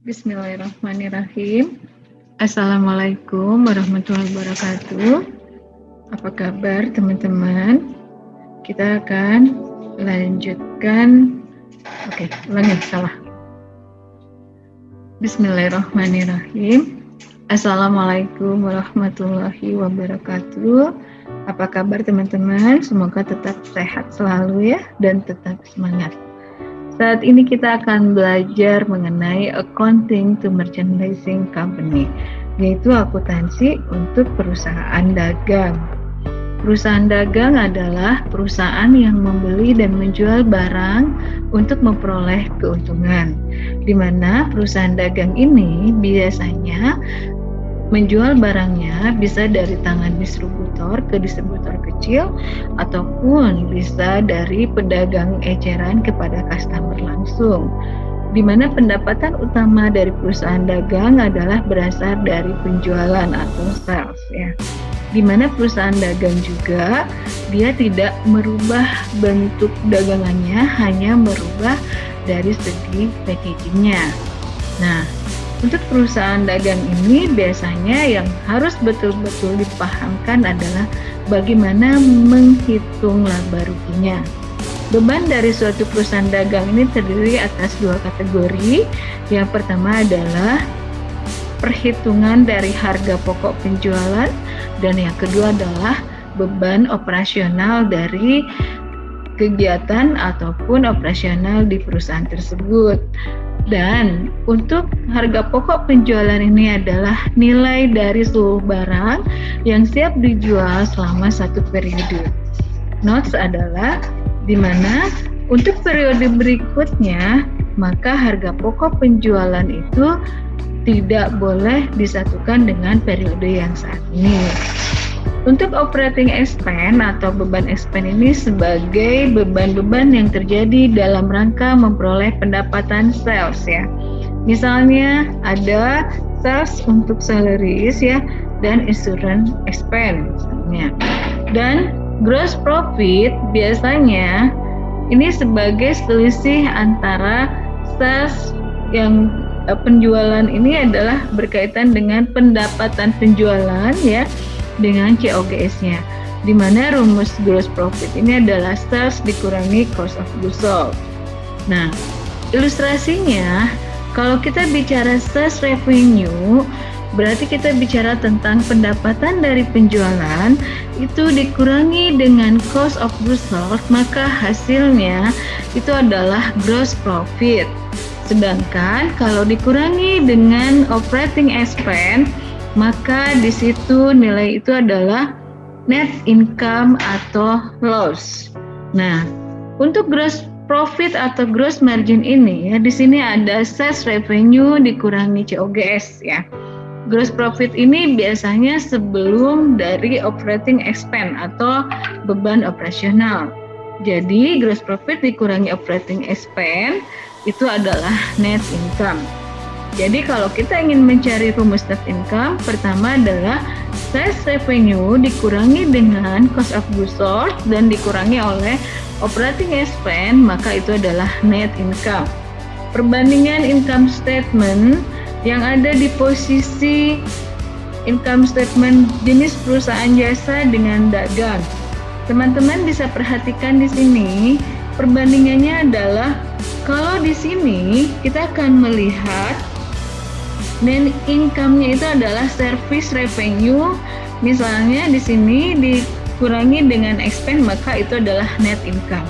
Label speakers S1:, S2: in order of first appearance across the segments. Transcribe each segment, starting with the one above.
S1: Bismillahirrahmanirrahim. Assalamualaikum warahmatullahi wabarakatuh. Apa kabar teman-teman? Kita akan lanjutkan. Ulangi, salah. Bismillahirrahmanirrahim. Assalamualaikum warahmatullahi wabarakatuh. Apa kabar teman-teman? Semoga tetap sehat selalu ya dan tetap semangat. Saat ini kita akan belajar mengenai accounting to merchandising company, yaitu akuntansi untuk perusahaan dagang. Perusahaan dagang adalah perusahaan yang membeli dan menjual barang untuk memperoleh keuntungan, di mana perusahaan dagang ini biasanya menjual barangnya bisa dari tangan distributor ke distributor kecil ataupun bisa dari pedagang eceran kepada customer langsung, di mana pendapatan utama dari perusahaan dagang adalah berasal dari penjualan atau sales ya. Di mana perusahaan dagang juga dia tidak merubah bentuk dagangannya, hanya merubah dari segi packagingnya. Nah, untuk perusahaan dagang ini biasanya yang harus betul-betul dipahamkan adalah bagaimana menghitung laba ruginya. Beban dari suatu perusahaan dagang ini terdiri atas dua kategori. Yang pertama adalah perhitungan dari harga pokok penjualan dan yang kedua adalah beban operasional dari kegiatan ataupun operasional di perusahaan tersebut. Dan untuk harga pokok penjualan ini adalah nilai dari seluruh barang yang siap dijual selama satu periode. Notes adalah di mana untuk periode berikutnya maka harga pokok penjualan itu tidak boleh disatukan dengan periode yang saat ini. Untuk operating expense atau beban expense ini sebagai beban-beban yang terjadi dalam rangka memperoleh pendapatan sales ya. Misalnya ada sales untuk salaries ya dan insurance expense misalnya. Dan gross profit biasanya ini sebagai selisih antara sales yang penjualan ini adalah berkaitan dengan pendapatan penjualan ya dengan COGS-nya, di mana rumus gross profit ini adalah sales dikurangi cost of goods sold. Nah, ilustrasinya kalau kita bicara sales revenue, berarti kita bicara tentang pendapatan dari penjualan itu dikurangi dengan cost of goods sold, maka hasilnya itu adalah gross profit. Sedangkan kalau dikurangi dengan operating expense, maka di situ nilai itu adalah net income atau loss. Nah, untuk gross profit atau gross margin ini ya di sini ada sales revenue dikurangi COGS ya. Gross profit ini biasanya sebelum dari operating expense atau beban operasional. Jadi gross profit dikurangi operating expense itu adalah net income. Jadi kalau kita ingin mencari rumus net income, pertama adalah sales revenue dikurangi dengan cost of goods sold dan dikurangi oleh operating expense, maka itu adalah net income. Perbandingan income statement yang ada di posisi income statement jenis perusahaan jasa dengan dagang. Teman-teman bisa perhatikan di sini, perbandingannya adalah kalau di sini kita akan melihat net income-nya itu adalah service revenue, misalnya di sini dikurangi dengan expense, maka itu adalah net income.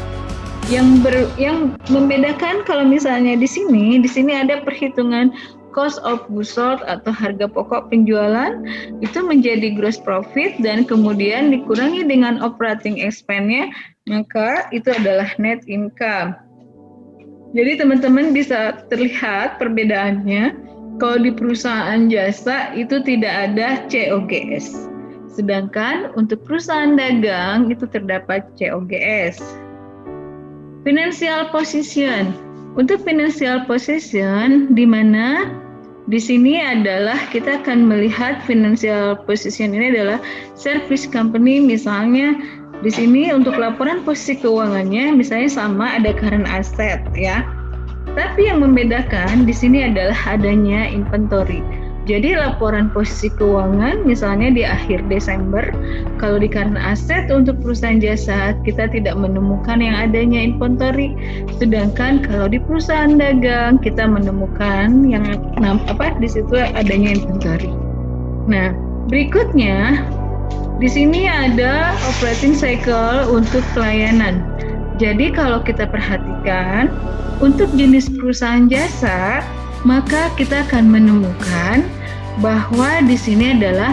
S1: Yang membedakan kalau misalnya di sini ada perhitungan cost of goods sold atau harga pokok penjualan itu menjadi gross profit dan kemudian dikurangi dengan operating expense-nya, maka itu adalah net income. Jadi teman-teman bisa terlihat perbedaannya. Kalau di perusahaan jasa itu tidak ada COGS. Sedangkan untuk perusahaan dagang itu terdapat COGS. Financial position. Untuk financial position di mana di sini adalah kita akan melihat financial position ini adalah service company, misalnya di sini untuk laporan posisi keuangannya misalnya sama ada current asset ya. Tapi yang membedakan di sini adalah adanya inventory. Jadi laporan posisi keuangan misalnya di akhir Desember, kalau di current asset untuk perusahaan jasa kita tidak menemukan yang adanya inventory. Sedangkan kalau di perusahaan dagang kita menemukan yang di situ adanya inventory. Nah, berikutnya di sini ada operating cycle untuk pelayanan. Jadi kalau kita perhatikan untuk jenis perusahaan jasa, maka kita akan menemukan bahwa di sini adalah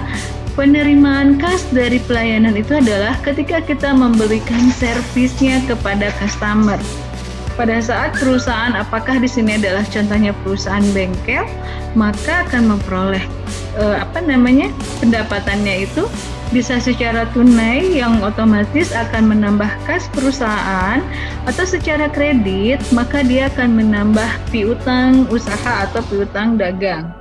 S1: penerimaan kas dari pelayanan itu adalah ketika kita memberikan servisnya kepada customer. Pada saat perusahaan, apakah di sini adalah contohnya perusahaan bengkel, maka akan memperoleh pendapatannya itu bisa secara tunai yang otomatis akan menambah kas perusahaan, atau secara kredit maka dia akan menambah piutang usaha atau piutang dagang.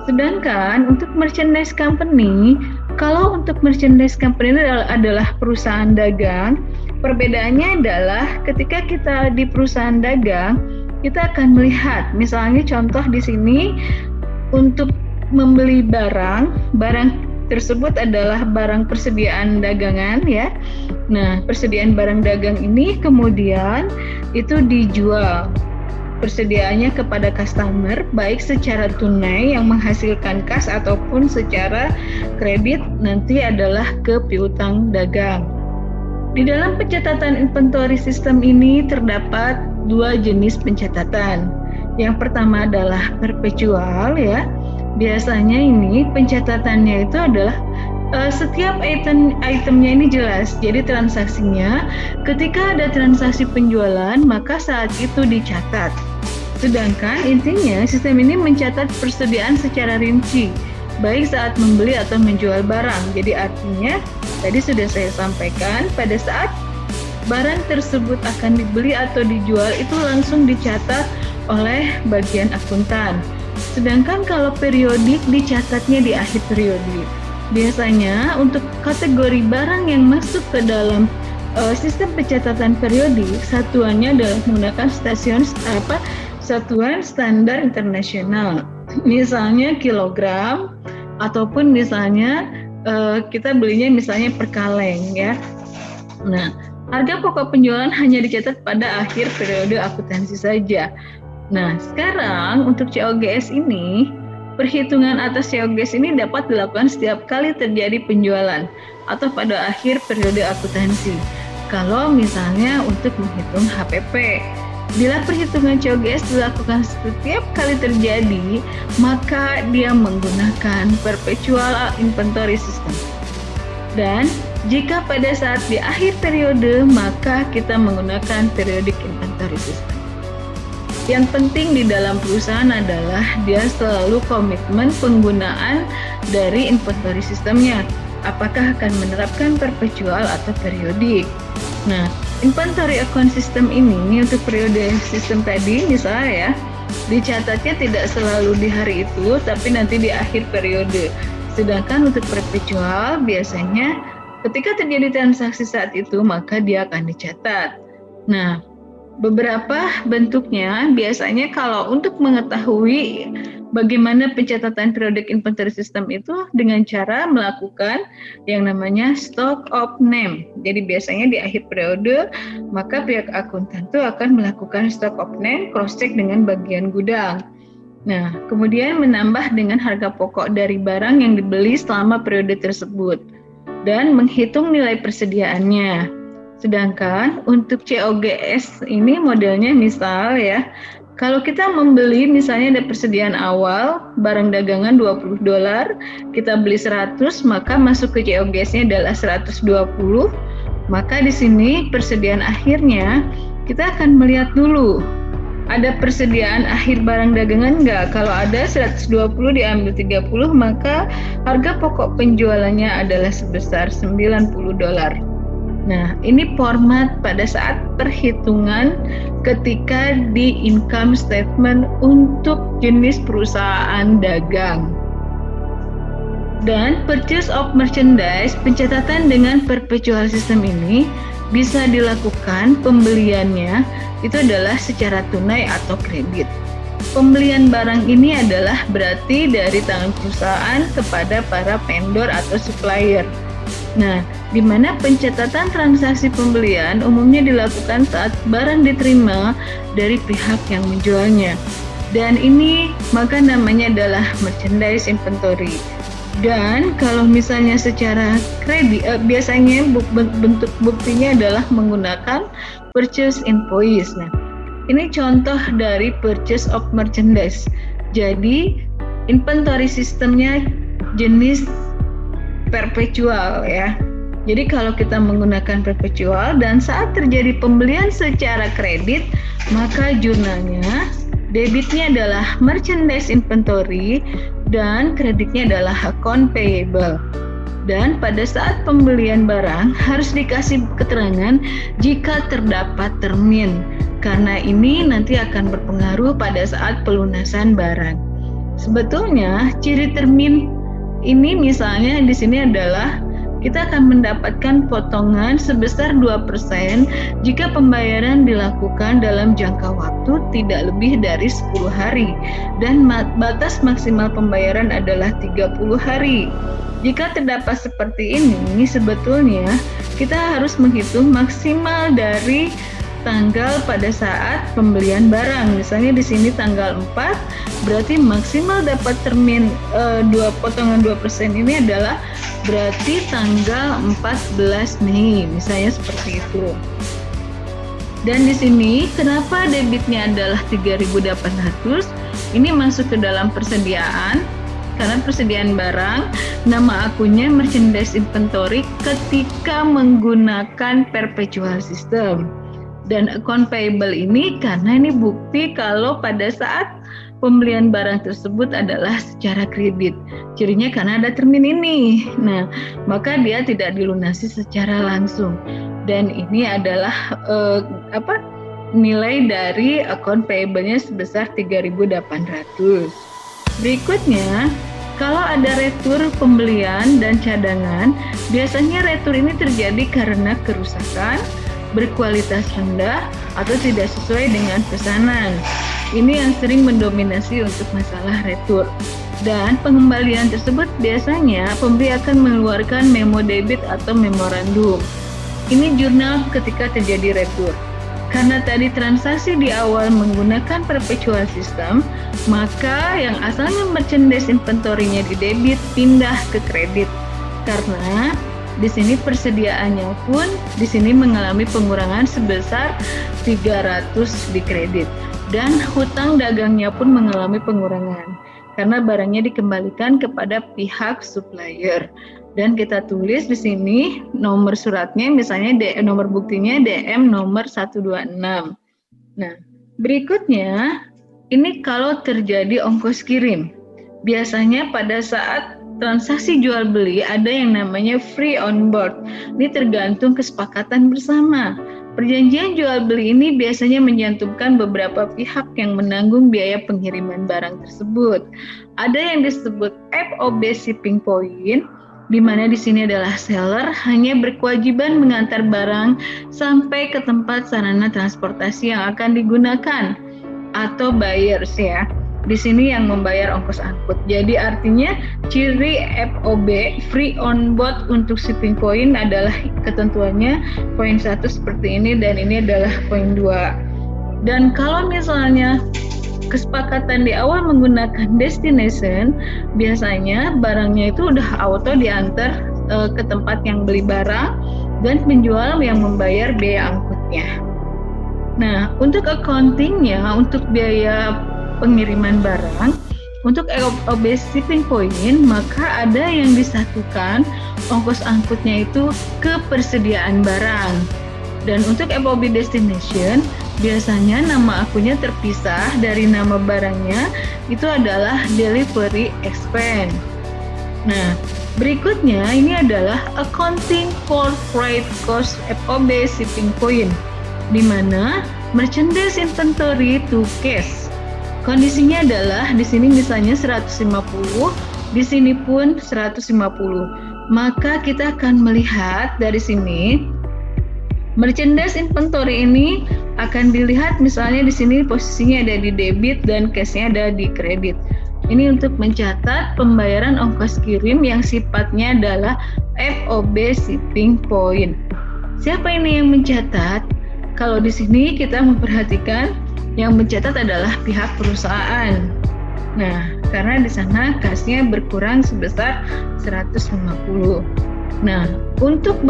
S1: Sedangkan untuk merchandise company, kalau untuk merchandise company adalah perusahaan dagang, perbedaannya adalah ketika kita di perusahaan dagang, kita akan melihat misalnya contoh di sini untuk membeli barang tersebut adalah barang persediaan dagangan ya. Nah, persediaan barang dagang ini kemudian itu dijual persediaannya kepada customer baik secara tunai yang menghasilkan kas ataupun secara kredit nanti adalah ke piutang dagang. Di dalam pencatatan inventory sistem ini terdapat dua jenis pencatatan. Yang pertama adalah perpetual ya. Biasanya ini pencatatannya itu adalah setiap itemnya ini jelas. Jadi transaksinya ketika ada transaksi penjualan maka saat itu dicatat. Sedangkan intinya sistem ini mencatat persediaan secara rinci baik saat membeli atau menjual barang. Jadi artinya tadi sudah saya sampaikan pada saat barang tersebut akan dibeli atau dijual itu langsung dicatat oleh bagian akuntan. Sedangkan kalau periodik dicatatnya di akhir periodik. Biasanya untuk kategori barang yang masuk ke dalam sistem pencatatan periodik, satuannya adalah menggunakan satuan standar internasional. Misalnya kilogram ataupun misalnya kita belinya misalnya per kaleng ya. Nah, harga pokok penjualan hanya dicatat pada akhir periode akuntansi saja. Nah, sekarang untuk COGS ini, perhitungan atas COGS ini dapat dilakukan setiap kali terjadi penjualan atau pada akhir periode akuntansi. Kalau misalnya untuk menghitung HPP, bila perhitungan COGS dilakukan setiap kali terjadi, maka dia menggunakan perpetual inventory system. Dan jika pada saat di akhir periode, maka kita menggunakan periodic inventory system. Yang penting di dalam perusahaan adalah dia selalu komitmen penggunaan dari inventory sistemnya. Apakah akan menerapkan perpetual atau periodik. Nah, inventory account system ini untuk periode sistem tadi misalnya ya, dicatatnya tidak selalu di hari itu, tapi nanti di akhir periode. Sedangkan untuk perpetual biasanya ketika terjadi transaksi saat itu, maka dia akan dicatat. Nah, beberapa bentuknya biasanya kalau untuk mengetahui bagaimana pencatatan periodic inventory system itu dengan cara melakukan yang namanya stock of name. Jadi biasanya di akhir periode maka pihak akuntan itu akan melakukan stock of name, cross check dengan bagian gudang. Nah, kemudian menambah dengan harga pokok dari barang yang dibeli selama periode tersebut dan menghitung nilai persediaannya. Sedangkan untuk COGS ini modelnya misal ya, kalau kita membeli misalnya ada persediaan awal barang dagangan $20, kita beli 100, maka masuk ke COGS-nya adalah 120. Maka di sini persediaan akhirnya kita akan melihat dulu ada persediaan akhir barang dagangan enggak. Kalau ada 120 diambil 30, maka harga pokok penjualannya adalah sebesar $90. Nah, ini format pada saat perhitungan ketika di income statement untuk jenis perusahaan dagang. Dan purchase of merchandise, pencatatan dengan perpetual system ini bisa dilakukan pembeliannya itu adalah secara tunai atau kredit. Pembelian barang ini adalah berarti dari tangan perusahaan kepada para vendor atau supplier. Nah, di mana pencatatan transaksi pembelian umumnya dilakukan saat barang diterima dari pihak yang menjualnya. Dan ini maka namanya adalah merchandise inventory. Dan kalau misalnya secara kredit, biasanya bentuk buktinya adalah menggunakan purchase invoice. Nah, ini contoh dari purchase of merchandise. Jadi, inventory sistemnya jenis perpetual ya. Jadi kalau kita menggunakan perpetual dan saat terjadi pembelian secara kredit, maka jurnalnya debitnya adalah merchandise inventory dan kreditnya adalah account payable. Dan pada saat pembelian barang harus dikasih keterangan jika terdapat termin, karena ini nanti akan berpengaruh pada saat pelunasan barang. Sebetulnya ciri termin ini misalnya di sini adalah kita akan mendapatkan potongan sebesar 2% jika pembayaran dilakukan dalam jangka waktu tidak lebih dari 10 hari dan batas maksimal pembayaran adalah 30 hari. Jika terdapat seperti ini, sebetulnya kita harus menghitung maksimal dari tanggal pada saat pembelian barang. Misalnya di sini tanggal 4, berarti maksimal dapat termin potongan 2% ini adalah berarti tanggal 14 Mei, misalnya seperti itu. Dan di sini kenapa debitnya adalah 3.800? Ini masuk ke dalam persediaan. Karena persediaan barang, nama akunnya merchandise inventory ketika menggunakan perpetual system. Dan account payable ini karena ini bukti kalau pada saat pembelian barang tersebut adalah secara kredit. Cirinya karena ada termin ini. Nah, maka dia tidak dilunasi secara langsung. Dan ini adalah nilai dari account payable-nya sebesar 3.800. Berikutnya, kalau ada retur pembelian dan cadangan, biasanya retur ini terjadi karena kerusakan, berkualitas rendah, atau tidak sesuai dengan pesanan. Ini yang sering mendominasi untuk masalah retur. Dan pengembalian tersebut biasanya pembeli akan mengeluarkan memo debit atau memorandum. Ini jurnal ketika terjadi retur. Karena tadi transaksi di awal menggunakan perpetual system, maka yang asalnya merchandise inventory-nya di debit pindah ke kredit. Karena di sini persediaannya pun di sini mengalami pengurangan sebesar 300 di kredit. Dan hutang dagangnya pun mengalami pengurangan karena barangnya dikembalikan kepada pihak supplier. Dan kita tulis di sini nomor suratnya, misalnya nomor buktinya DM nomor 126. Nah, berikutnya ini kalau terjadi ongkos kirim. Biasanya pada saat transaksi jual beli ada yang namanya free on board. Ini tergantung kesepakatan bersama. Perjanjian jual beli ini biasanya mencantumkan beberapa pihak yang menanggung biaya pengiriman barang tersebut. Ada yang disebut FOB shipping point, di mana di sini adalah seller hanya berkewajiban mengantar barang sampai ke tempat sarana transportasi yang akan digunakan, atau buyers ya. Di sini yang membayar ongkos angkut. Jadi artinya ciri FOB free on board untuk shipping point adalah ketentuannya poin 1 seperti ini dan ini adalah poin 2. Dan kalau misalnya kesepakatan di awal menggunakan destination, biasanya barangnya itu udah auto diantar ke tempat yang beli barang dan penjual yang membayar biaya angkutnya. Nah, untuk accountingnya, untuk biaya pengiriman barang, untuk FOB shipping point, maka ada yang disatukan ongkos angkutnya itu ke persediaan barang. Dan untuk FOB destination, biasanya nama akunnya terpisah dari nama barangnya, itu adalah delivery expense. Nah, berikutnya ini adalah accounting for freight cost FOB shipping point, di mana merchandise inventory to cash. Kondisinya adalah di sini misalnya 150, di sini pun 150. Maka kita akan melihat dari sini Merchandise inventory ini akan dilihat misalnya di sini posisinya ada di debit dan cash-nya ada di kredit. Ini untuk mencatat pembayaran ongkos kirim yang sifatnya adalah FOB shipping point. Siapa ini yang mencatat? Kalau di sini kita memperhatikan yang mencatat adalah pihak perusahaan. Nah, karena di sana kasnya berkurang sebesar 150. Nah, untuk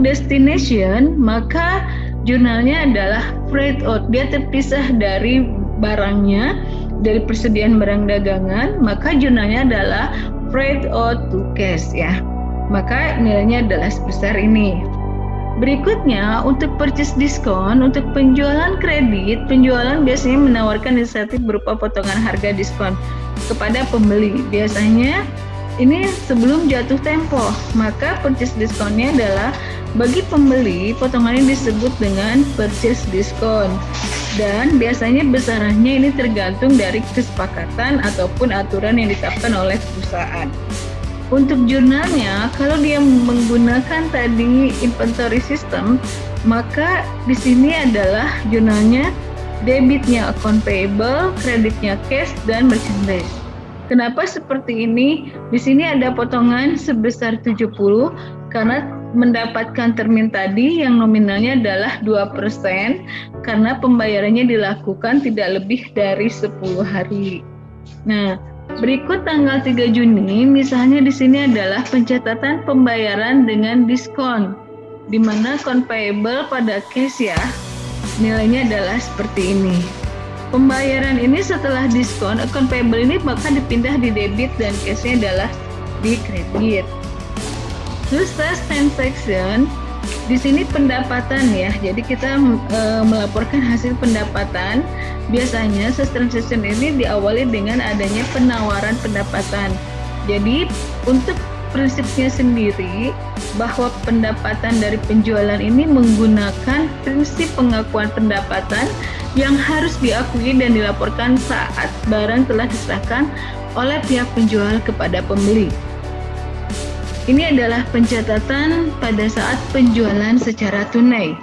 S1: destination maka jurnalnya adalah freight out. Dia terpisah dari barangnya, dari persediaan barang dagangan, maka jurnalnya adalah freight out to cash ya. Maka nilainya adalah sebesar ini. Berikutnya, untuk purchase diskon, untuk penjualan kredit, penjualan biasanya menawarkan insentif berupa potongan harga diskon kepada pembeli. Biasanya ini sebelum jatuh tempo, maka purchase diskonnya adalah bagi pembeli, potongannya disebut dengan purchase diskon. Dan biasanya besarannya ini tergantung dari kesepakatan ataupun aturan yang ditetapkan oleh perusahaan. Untuk jurnalnya, kalau dia menggunakan tadi inventory system, maka di sini adalah jurnalnya debitnya account payable, kreditnya cash, dan merchandise. Kenapa seperti ini? Di sini ada potongan sebesar 70 karena mendapatkan termin tadi yang nominalnya adalah 2% karena pembayarannya dilakukan tidak lebih dari 10 hari. Nah, berikut tanggal 3 Juni, misalnya di sini adalah pencatatan pembayaran dengan diskon, di mana account payable pada cash ya, nilainya adalah seperti ini. Pembayaran ini setelah diskon, account payable ini bahkan dipindah di debit dan cashnya adalah di kredit. Terus sales transaction, di sini pendapatan ya, jadi kita melaporkan hasil pendapatan. Biasanya sales transaction ini diawali dengan adanya penawaran pendapatan. Jadi untuk prinsipnya sendiri bahwa pendapatan dari penjualan ini menggunakan prinsip pengakuan pendapatan yang harus diakui dan dilaporkan saat barang telah diserahkan oleh pihak penjual kepada pembeli. Ini adalah pencatatan pada saat penjualan secara tunai.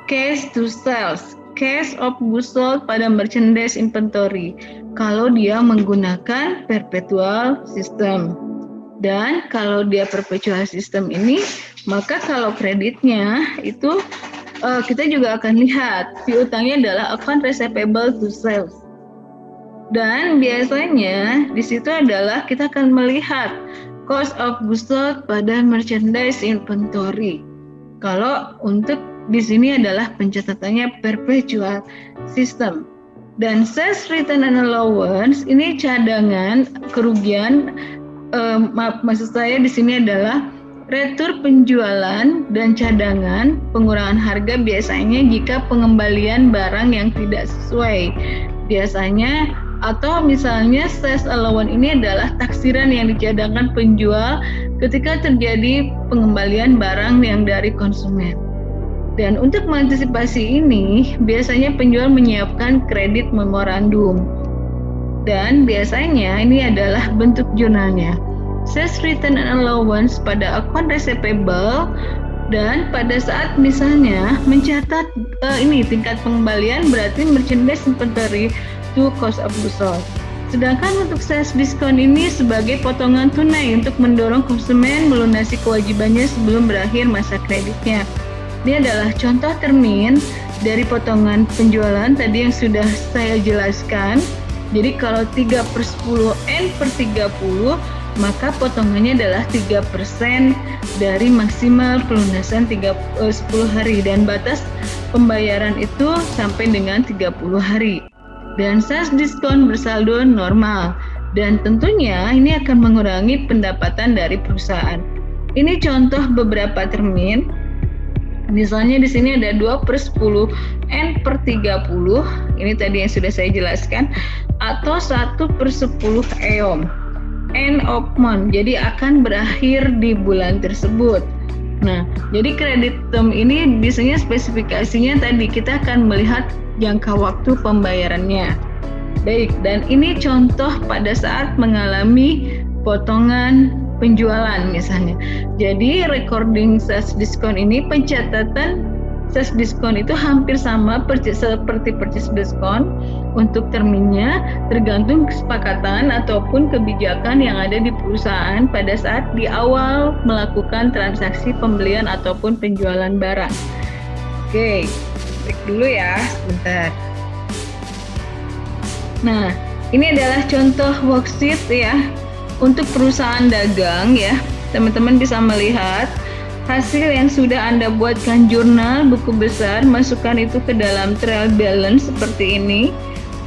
S1: Cash to sales, cash of goods sold pada merchandise inventory kalau dia menggunakan perpetual system. Dan kalau dia perpetual system ini, maka kalau kreditnya itu kita juga akan lihat piutangnya adalah account receivable to sales. Dan biasanya di situ adalah kita akan melihat cost of goods sold pada merchandise inventory. Kalau untuk di sini adalah pencatatannya perpetual system. Dan sales return and allowance ini cadangan kerugian. Maksud saya di sini adalah retur penjualan dan cadangan pengurangan harga biasanya jika pengembalian barang yang tidak sesuai. Biasanya atau misalnya sales allowance ini adalah taksiran yang dicadangkan penjual ketika terjadi pengembalian barang yang dari konsumen. Dan untuk mengantisipasi ini, biasanya penjual menyiapkan kredit memorandum. Dan biasanya ini adalah bentuk jurnalnya. Sales return and allowance pada account receivable dan pada saat misalnya mencatat ini tingkat pengembalian berarti merchandise inventory to cost of goods sold. Sedangkan untuk sales diskon ini sebagai potongan tunai untuk mendorong konsumen melunasi kewajibannya sebelum berakhir masa kreditnya. Ini adalah contoh termin dari potongan penjualan tadi yang sudah saya jelaskan. Jadi kalau 3/10 N/30 maka potongannya adalah 3% dari maksimal pelunasan 10 hari dan batas pembayaran itu sampai dengan 30 hari. Dan sales diskon bersaldo normal dan tentunya ini akan mengurangi pendapatan dari perusahaan. Ini contoh beberapa termin. Misalnya di sini ada 2/10 N/30, ini tadi yang sudah saya jelaskan, atau 1/10 EOM, end of month, jadi akan berakhir di bulan tersebut. Nah, jadi kredit term ini biasanya spesifikasinya tadi kita akan melihat jangka waktu pembayarannya. Baik, dan ini contoh pada saat mengalami potongan penjualan misalnya. Jadi recording sales diskon ini pencatatan sales diskon itu hampir sama seperti purchase diskon untuk terminnya, tergantung kesepakatan ataupun kebijakan yang ada di perusahaan pada saat di awal melakukan transaksi pembelian ataupun penjualan barang. Oke, break dulu ya sebentar. Nah, ini adalah contoh worksheet ya untuk perusahaan dagang ya. Teman-teman bisa melihat hasil yang sudah Anda buatkan jurnal, buku besar, masukkan itu ke dalam trial balance seperti ini.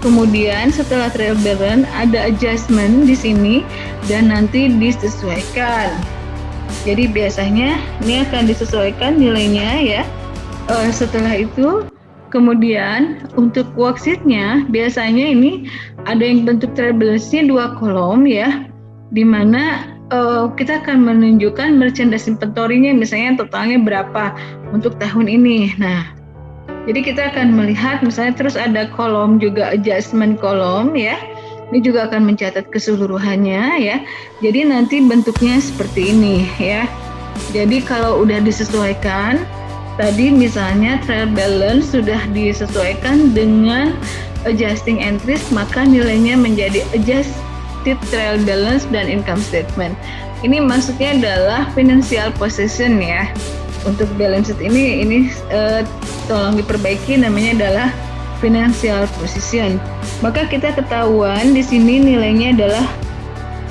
S1: Kemudian setelah trial balance ada adjustment di sini dan nanti disesuaikan. Jadi biasanya ini akan disesuaikan nilainya ya. Setelah itu kemudian untuk worksheet-nya biasanya ini ada yang bentuk trial balance-nya 2 kolom ya, di mana kita akan menunjukkan merchandise inventory-nya misalnya totalnya berapa untuk tahun ini. Nah, jadi kita akan melihat misalnya terus ada kolom juga adjustment kolom ya. Ini juga akan mencatat keseluruhannya ya. Jadi nanti bentuknya seperti ini ya. Jadi kalau udah disesuaikan, tadi misalnya trial balance sudah disesuaikan dengan adjusting entries, maka nilainya menjadi adjusted trial balance dan income statement. Ini maksudnya adalah financial position ya. Untuk balance sheet ini tolong diperbaiki, namanya adalah financial position. Maka kita ketahuan di sini nilainya adalah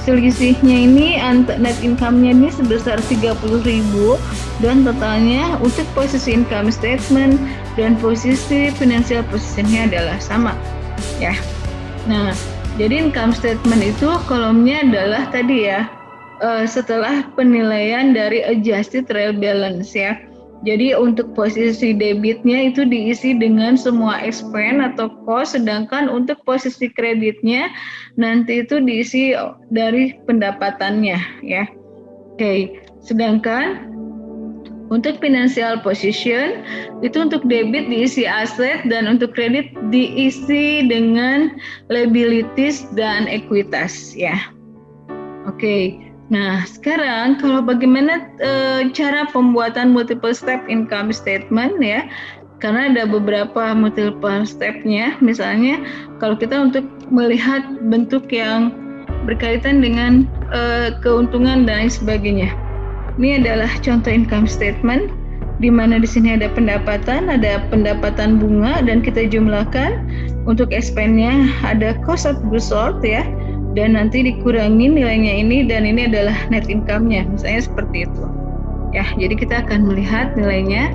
S1: selisihnya ini net income-nya ini sebesar 30.000 dan totalnya untuk posisi income statement dan posisi financial position-nya adalah sama ya. Nah, jadi income statement itu kolomnya adalah tadi ya setelah penilaian dari adjusted trial balance ya. Jadi untuk posisi debitnya itu diisi dengan semua expense atau cost, sedangkan untuk posisi kreditnya nanti itu diisi dari pendapatannya ya. Oke, sedangkan untuk financial position itu untuk debit diisi aset dan untuk kredit diisi dengan liabilities dan ekuitas ya. Oke. Nah, sekarang kalau bagaimana cara pembuatan multiple step income statement ya, karena ada beberapa multiple step-nya. Misalnya kalau kita untuk melihat bentuk yang berkaitan dengan keuntungan dan lain sebagainya. Ini adalah contoh income statement di mana di sini ada pendapatan bunga dan kita jumlahkan. Untuk expense-nya ada cost of goods sold ya. Dan nanti dikurangi nilainya ini dan ini adalah net income-nya, misalnya seperti itu. Ya, jadi kita akan melihat nilainya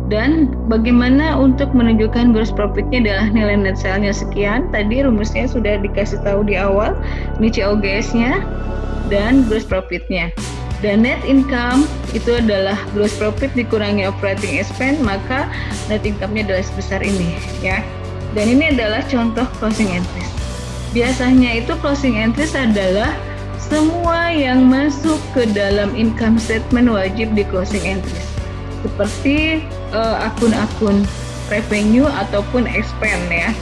S1: dan bagaimana untuk menunjukkan gross profit-nya adalah nilai net sale-nya sekian. Tadi rumusnya sudah dikasih tahu di awal, ini COGS-nya dan gross profit-nya. Dan net income itu adalah gross profit dikurangi operating expense, maka net income-nya adalah sebesar ini, ya. Dan ini adalah contoh closing entries. Biasanya itu closing entries adalah semua yang masuk ke dalam income statement wajib di closing entries. Seperti akun-akun revenue ataupun expense ya.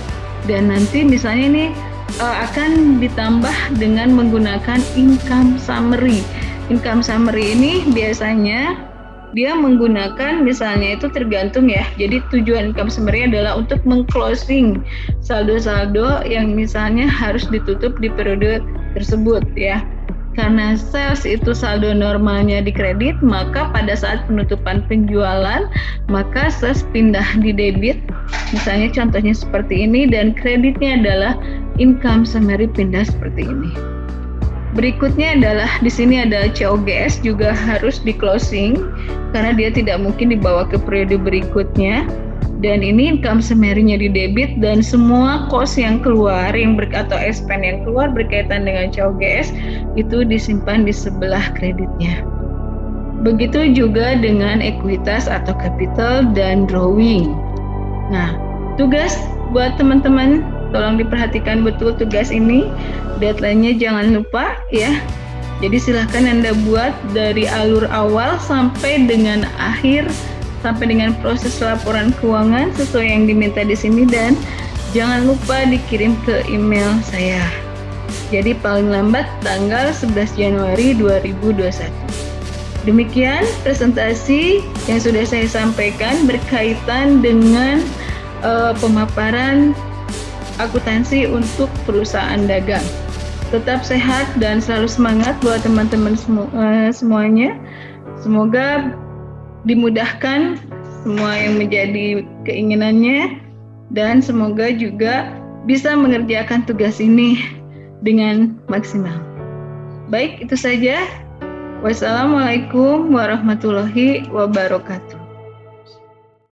S1: Dan nanti misalnya ini akan ditambah dengan menggunakan income summary. Income summary ini biasanya dia menggunakan misalnya itu tergantung ya. Jadi tujuan income summary adalah untuk mengclosing saldo-saldo yang misalnya harus ditutup di periode tersebut ya. Karena sales itu saldo normalnya di kredit, maka pada saat penutupan penjualan maka sales pindah di debit. Misalnya contohnya seperti ini dan kreditnya adalah income summary pindah seperti ini. Berikutnya adalah di sini ada COGS juga harus di closing karena dia tidak mungkin dibawa ke periode berikutnya. Dan ini income summary-nya di debit dan semua cost yang keluar atau expense yang keluar berkaitan dengan COGS itu disimpan di sebelah kreditnya. Begitu juga dengan ekuitas atau capital dan drawing. Nah, tugas buat teman-teman tolong diperhatikan betul tugas ini, deadline-nya jangan lupa ya. Jadi silahkan Anda buat dari alur awal sampai dengan akhir, sampai dengan proses laporan keuangan sesuai yang diminta di sini dan jangan lupa dikirim ke email saya. Jadi paling lambat tanggal 11 Januari 2021. Demikian presentasi yang sudah saya sampaikan berkaitan dengan pemaparan akuntansi untuk perusahaan dagang. Tetap sehat dan selalu semangat buat teman-teman semuanya. Semoga dimudahkan semua yang menjadi keinginannya dan semoga juga bisa mengerjakan tugas ini dengan maksimal. Baik, itu saja. Wassalamualaikum warahmatullahi wabarakatuh.